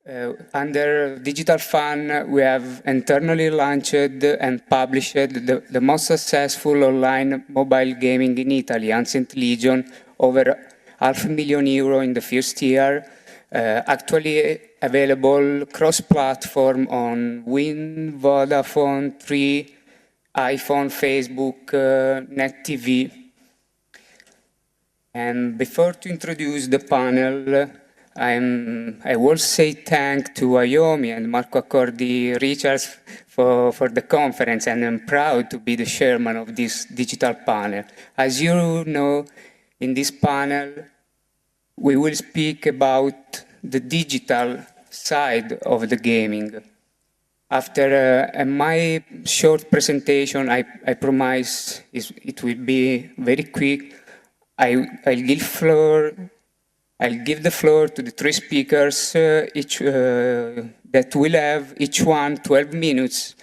Under Digital Fun, we have internally launched and published the most successful online mobile gaming in Italy, Ancient Legion, over €500,000 in the first year, actually available cross-platform on Win, Vodafone, 3, iPhone, Facebook, Net TV. And before to introduce the panel, I will say thank to AIOMI and Marco Accordi Richards for the conference, and I'm proud to be the chairman of this digital panel. As you know, in this panel, we will speak about the digital side of the gaming. After my short presentation, I promise it will be very quick. I'll give the floor to the three speakers, that will have each one 12 minutes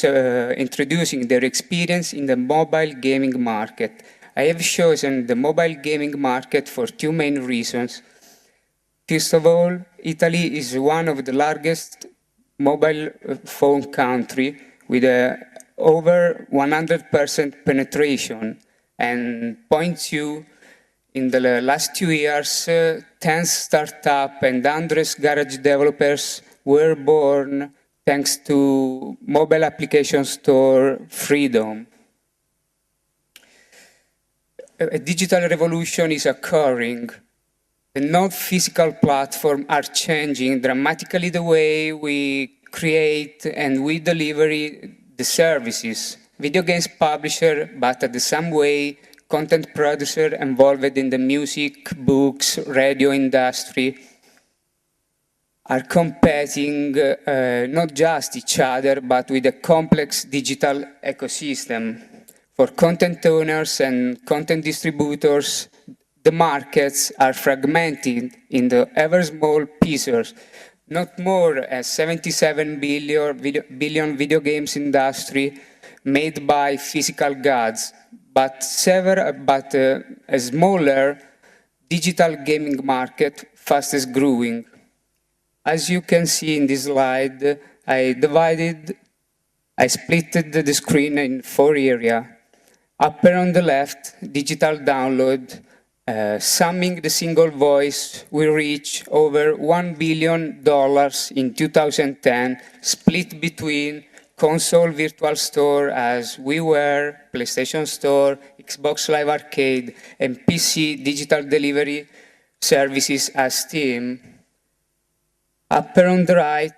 introducing their experience in the mobile gaming market. I have chosen the mobile gaming market for two main reasons. First of all, Italy is one of the largest mobile phone country with over 100% penetration, and point two, in the last 2 years, 10 startups and hundreds garage developers were born thanks to mobile application store freedom. A digital revolution is occurring. The non-physical platforms are changing dramatically the way we create and we deliver the services. Video games publisher, but at the same way, content producer involved in the music, books, radio industry are competing not just each other, but with a complex digital ecosystem. For content owners and content distributors, the markets are fragmented in the ever small pieces, not more as 77 billion video games industry made by physical goods, but a smaller digital gaming market, fastest growing. As you can see in this slide, I split the screen in 4 areas. Upper on the left, digital download, summing the single voice, we reach over $1 billion in 2010, split between console virtual store as WiiWare, PlayStation Store, Xbox Live Arcade, and PC digital delivery services as Steam. Upper on the right,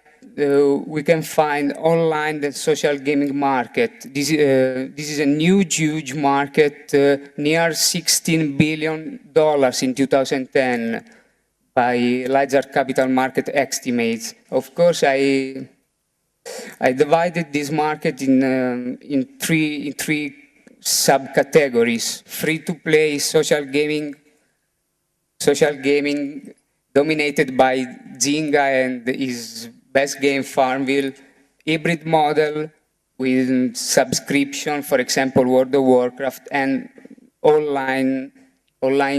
we can find online and social gaming market. This is a new huge market, near $16 billion in 2010 by larger capital market estimates. Of course, I divided this market in three subcategories: free-to-play social gaming dominated by Zynga and his best game Farmville, hybrid model with subscription, for example, World of Warcraft, and online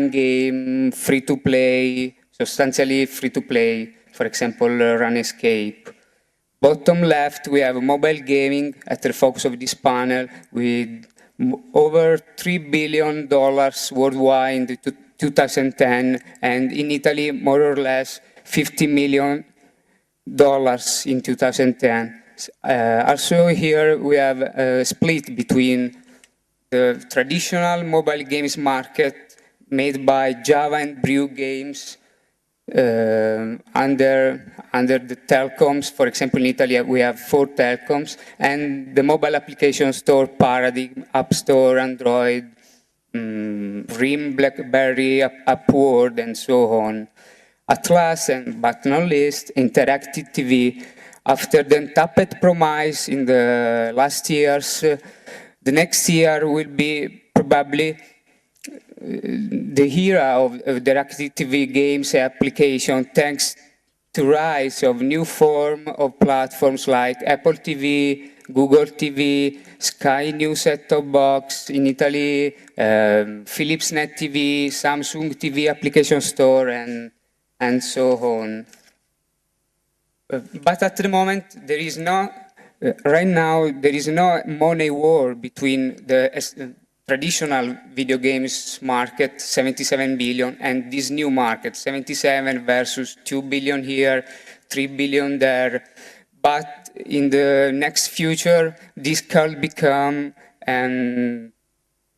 game free-to-play, substantially free-to-play, for example, RunEscape. Bottom left, we have mobile gaming at the focus of this panel with over $3 billion worldwide in 2010, and in Italy, more or less $50 million in 2010. Also here, we have a split between the traditional mobile games market made by Java and Brew games under the telecoms. For example, in Italy, we have 4 telecoms, and the mobile application store paradigm, App Store, Android, RIM, BlackBerry, Upward, and so on. At last, and but not least, interactive TV. After the untapped promise in the last years, the next year will be probably the era of interactive TV games application, thanks to rise of new form of platforms like Apple TV, Google TV, Sky News set-top box in Italy, Philips Net TV, Samsung TV application store, and so on. but at the moment, there is no, right now, there is no money war between the traditional video games market, 77 billion, and this new market, 77 versus 2 billion here, 3 billion there. But in the next future, this could become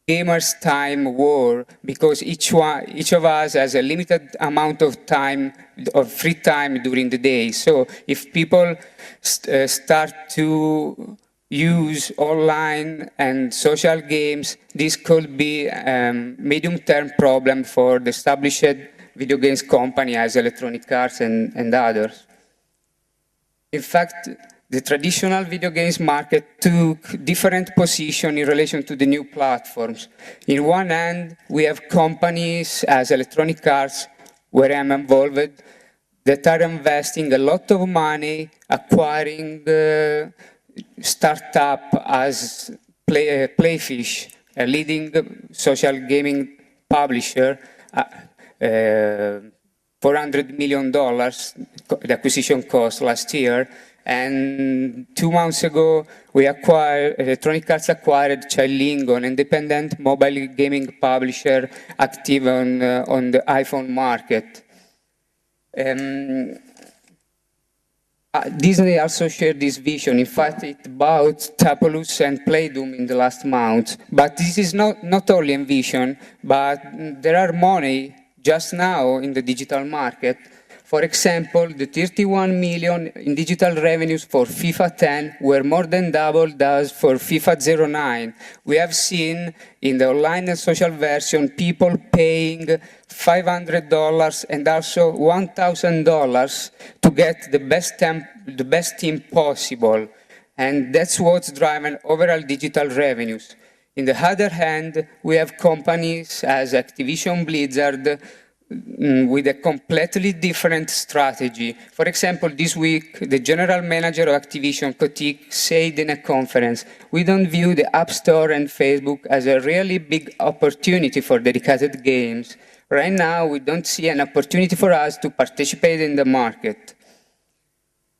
gamers' time war, because each of us has a limited amount of time, of free time during the day. So if people start to use online and social games, this could be a medium-term problem for the established video games company as Electronic Arts and others. In fact, the traditional video games market took different position in relation to the new platforms. In one hand, we have companies as Electronic Arts, where I'm involved, that are investing a lot of money acquiring startup as Playfish, a leading social gaming publisher, $400 million, the acquisition cost last year. And 2 months ago, Electronic Arts acquired Chilingo, an independent mobile gaming publisher active on the iPhone market. Disney also shared this vision. In fact, it bought Tapolus and Playdoom in the last month. But this is not only a vision, but there are money just now in the digital market. For example, the 31 million in digital revenues for FIFA 10 were more than double those for FIFA 09. We have seen in the online and social version people paying $500 and also $1,000 to get the best team possible. And that's what's driving overall digital revenues. On the other hand, we have companies as Activision Blizzard with a completely different strategy. For example, this week, the general manager of Activision, Kotick, said in a conference, "We don't view the App Store and Facebook as a really big opportunity for dedicated games. Right now, we don't see an opportunity for us to participate in the market."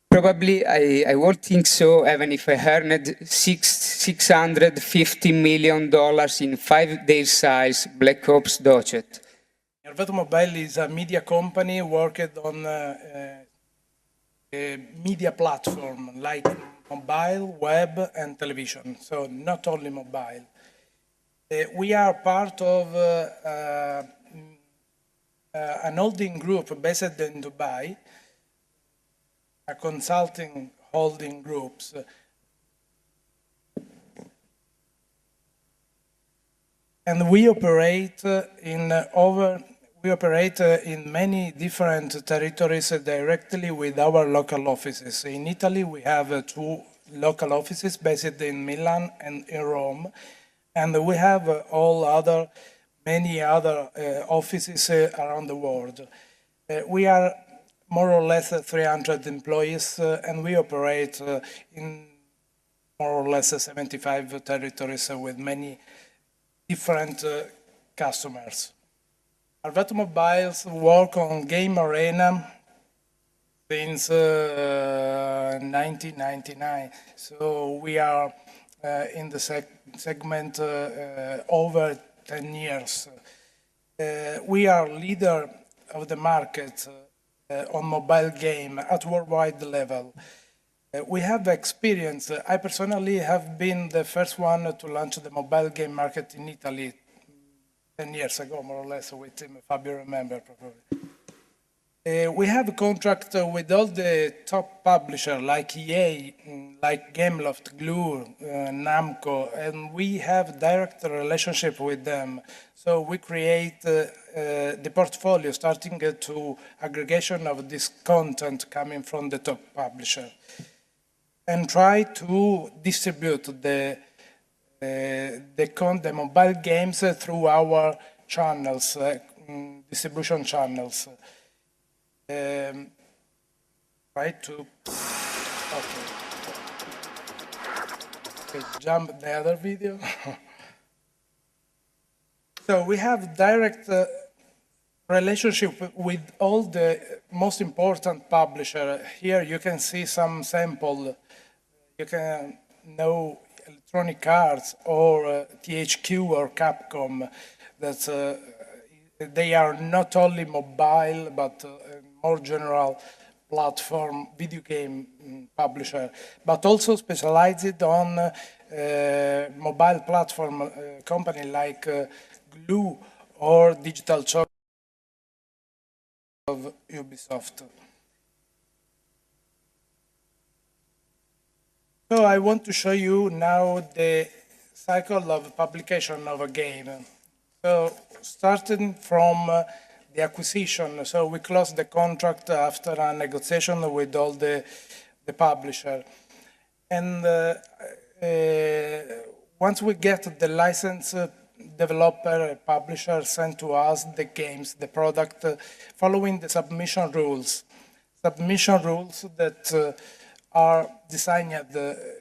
Probably I would think so, even if I earned $650 million in 5 days size Black Ops Dodget. Erveto Mobile is a media company working on a media platform like mobile, web, and television, so not only mobile. We are part of an holding group based in Dubai, a consulting holding groups. And we operate in many different territories directly with our local offices. In Italy, we have 2 local offices based in Milan and in Rome, and we have many other offices around the world. We are more or less 300 employees, and we operate in more or less 75 territories with many different customers. Erveto Mobiles work on game arena since 1999, so we are in the segment over 10 years. We are leader of the market on mobile game at worldwide level. We have experience. I personally have been the first one to launch the mobile game market in Italy 10 years ago, more or less, with him, Fabio remember probably. We have a contract with all the top publishers like EA, like Gameloft, Glue, Namco, and we have direct relationship with them. So we create the portfolio starting to aggregation of this content coming from the top publisher and try to distribute the mobile games through our channels, distribution channels. Try to jump the other video. So we have direct relationship with all the most important publishers. Here you can see some sample. You can know Electronic Arts or THQ or Capcom. That they are not only mobile but more general platform video game publisher, but also specialized on mobile platform company like Glue or Digital Choice of Ubisoft. So I want to show you now the cycle of publication of a game. So starting from the acquisition, so we close the contract after a negotiation with all the publisher. And once we get the license, developer, publisher send to us the games, the product, following the submission rules. Submission rules that are designed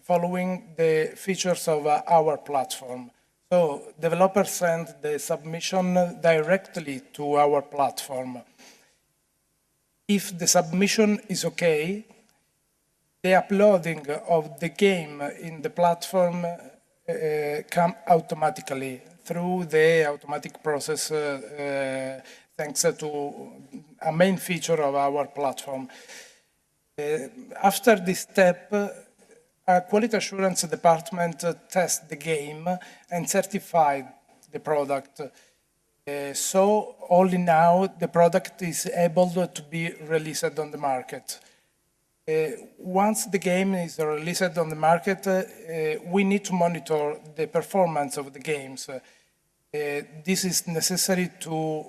following the features of our platform. So developers send the submission directly to our platform. If the submission is okay, the uploading of the game in the platform come automatically through the automatic process thanks to a main feature of our platform. After this step, a quality assurance department tests the game and certifies the product. So only now the product is able to be released on the market. Once the game is released on the market, we need to monitor the performance of the games. This is necessary to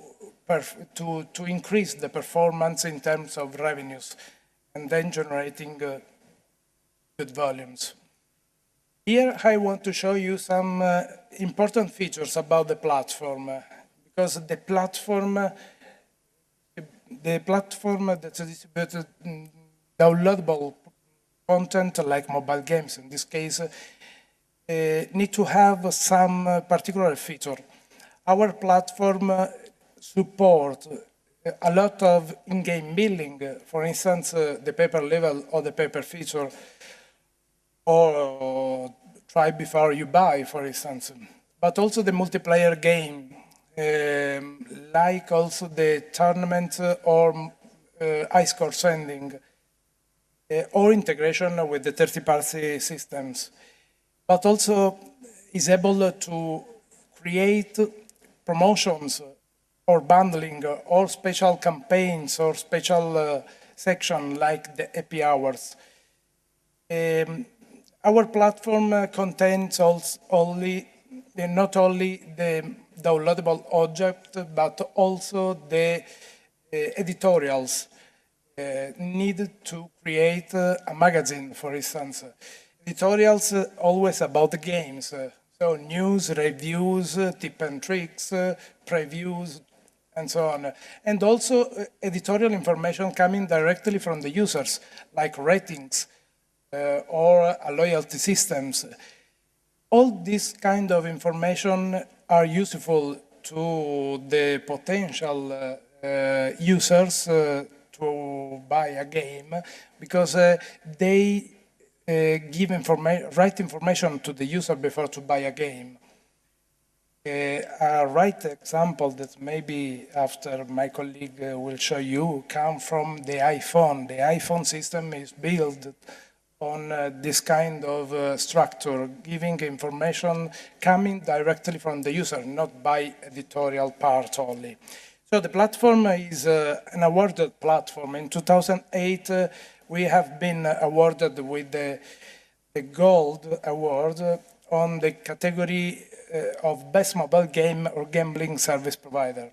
increase the performance in terms of revenues and then generating good volumes. Here I want to show you some important features about the platform, because the platform that distributes downloadable content like mobile games in this case need to have some particular feature. Our platform supports a lot of in-game billing, for instance, the paper level or the paper feature, or try before you buy, for instance, but also the multiplayer game, like also the tournament or high score sending, or integration with the third-party systems, but also is able to create promotions or bundling or special campaigns or special section like the happy hours. Our platform contains not only the downloadable object, but also the editorials needed to create a magazine, for instance. Editorials always about the games, so news, reviews, tip and tricks, previews, and so on. And also editorial information coming directly from the users, like ratings or loyalty systems. All this kind of information are useful to the potential users to buy a game, because they give right information to the user before to buy a game. A right example that maybe after my colleague will show you come from the iPhone. The iPhone system is built on this kind of structure, giving information coming directly from the user, not by editorial part only. So the platform is an awarded platform. In 2008, we have been awarded with the Gold Award on the category of Best Mobile Game or Gambling Service Provider.